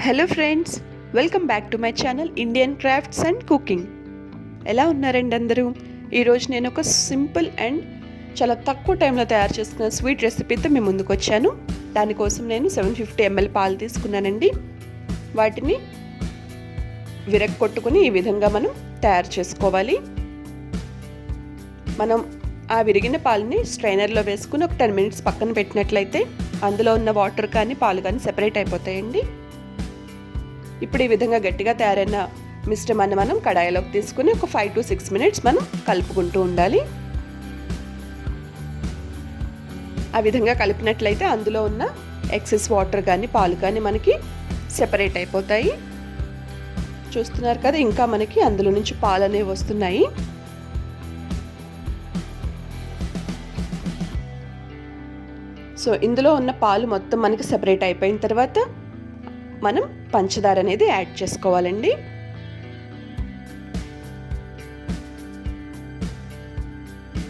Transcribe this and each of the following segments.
Hello friends, welcome back to my channel Indian crafts and cooking. ఎలా ఉన్నారండి అందరూ? ఈరోజు నేను ఒక సింపుల్ అండ్ చాలా తక్కువ టైంలో తయారు చేసుకున్న స్వీట్ రెసిపీతో మీ ముందుకు వచ్చాను. దానికోసం నేను 750 ml పాలు తీసుకున్నానండి. వాటిని విరగొట్టుకుని ఈ విధంగా మనం తయారు చేసుకోవాలి. మనం ఆ విరిగిన పాలని స్ట్రైనర్లో వేసుకుని ఒక 10 minutes పక్కన పెట్టినట్లయితే అందులో ఉన్న వాటర్ కానీ పాలు కానీ సెపరేట్ అయిపోతాయండి. ఇప్పుడు ఈ విధంగా గట్టిగా తయారైన మిశ్రమాన్ని మనం కడాయిలోకి తీసుకుని ఒక 5 to 6 minutes మనం కలుపుకుంటూ ఉండాలి. ఆ విధంగా కలిపినట్లయితే అందులో ఉన్న ఎక్సెస్ వాటర్ కానీ పాలు కానీ మనకి సెపరేట్ అయిపోతాయి. చూస్తున్నారు కదా, ఇంకా మనకి అందులో నుంచి పాలు అనేవి వస్తున్నాయి. సో ఇందులో ఉన్న పాలు మొత్తం మనకి సెపరేట్ అయిపోయిన తర్వాత మనం పంచదార అనేది యాడ్ చేసుకోవాలండి.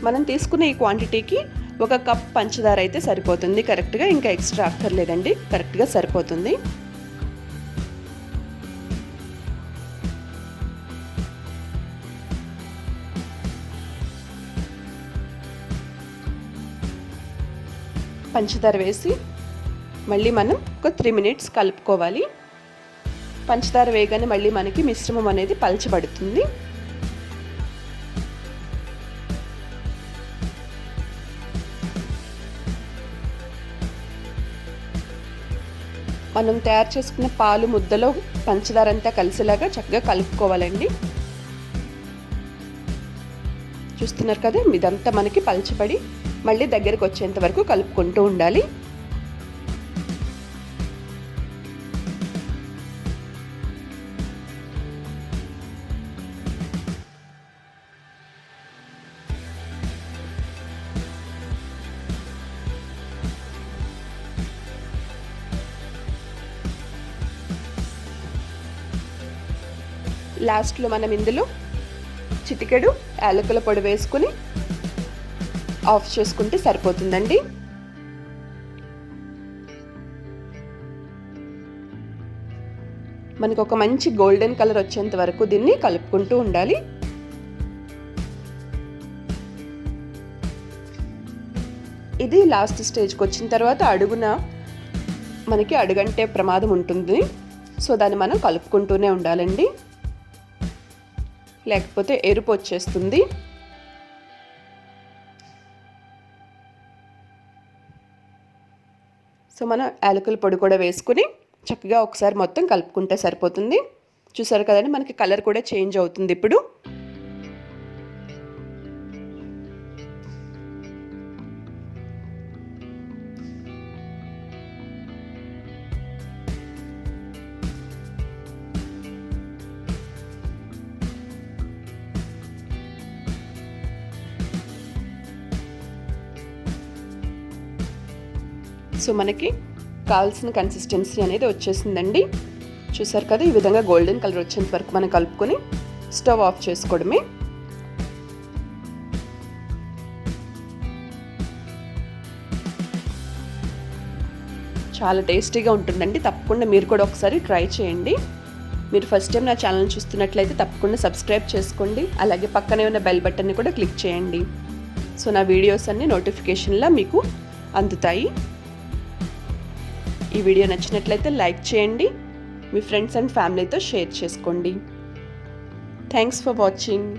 మనం తీసుకునే ఈ క్వాంటిటీకి 1 కప్ పంచదార అయితే సరిపోతుంది కరెక్ట్గా. ఇంకా ఎక్స్ట్రా అక్కర్లేదండి, కరెక్ట్గా సరిపోతుంది. పంచదార వేసి మళ్ళీ మనం ఒక 3 minutes కలుపుకోవాలి. పంచదార వేయగానే మళ్ళీ మనకి మిశ్రమం అనేది పలచబడుతుంది. మనం తయారు చేసుకున్న పాలు ముద్దలో పంచదార అంతా కలిసేలాగా చక్కగా కలుపుకోవాలండి. చూస్తున్నారు కదా, ఇదంతా మనకి పలచబడి మళ్ళీ దగ్గరకు వచ్చేంత వరకు కలుపుకుంటూ ఉండాలి. లాస్ట్లో మనం ఇందులో చిటికెడు యాలకుల పొడి వేసుకుని ఆఫ్ చేసుకుంటే సరిపోతుందండి. మనకు ఒక మంచి గోల్డెన్ కలర్ వచ్చేంత వరకు దీన్ని కలుపుకుంటూ ఉండాలి. ఇది లాస్ట్ స్టేజ్కి వచ్చిన తర్వాత అడుగున మనకి అడుగంటే ప్రమాదం ఉంటుంది. సో దాన్ని మనం కలుపుకుంటూనే ఉండాలండి, లేకపోతే ఎరుపు వచ్చేస్తుంది. సో మనం యాలకుల పొడి కూడా వేసుకుని చక్కగా ఒకసారి మొత్తం కలుపుకుంటే సరిపోతుంది. చూసారు కదండి, మనకి కలర్ కూడా చేంజ్ అవుతుంది ఇప్పుడు. సో మనకి కావాల్సిన కన్సిస్టెన్సీ అనేది వచ్చేసిందండి. చూసారు కదా, ఈ విధంగా గోల్డెన్ కలర్ వచ్చేంత వరకు మనం కలుపుకొని స్టవ్ ఆఫ్ చేసుకోవడమే. చాలా టేస్టీగా ఉంటుందండి. తప్పకుండా మీరు కూడా ఒకసారి ట్రై చేయండి. మీరు ఫస్ట్ టైం నా ఛానల్ చూస్తున్నట్లయితే తప్పకుండా సబ్స్క్రైబ్ చేసుకోండి. అలాగే పక్కనే ఉన్న బెల్ బటన్ని కూడా క్లిక్ చేయండి. సో నా వీడియోస్ అన్ని నోటిఫికేషన్లా మీకు అందుతాయి. ఈ వీడియో నచ్చినట్లయితే లైక్ చేయండి, మీ ఫ్రెండ్స్ అండ్ ఫ్యామిలీతో షేర్ చేసుకోండి. Thanks for watching.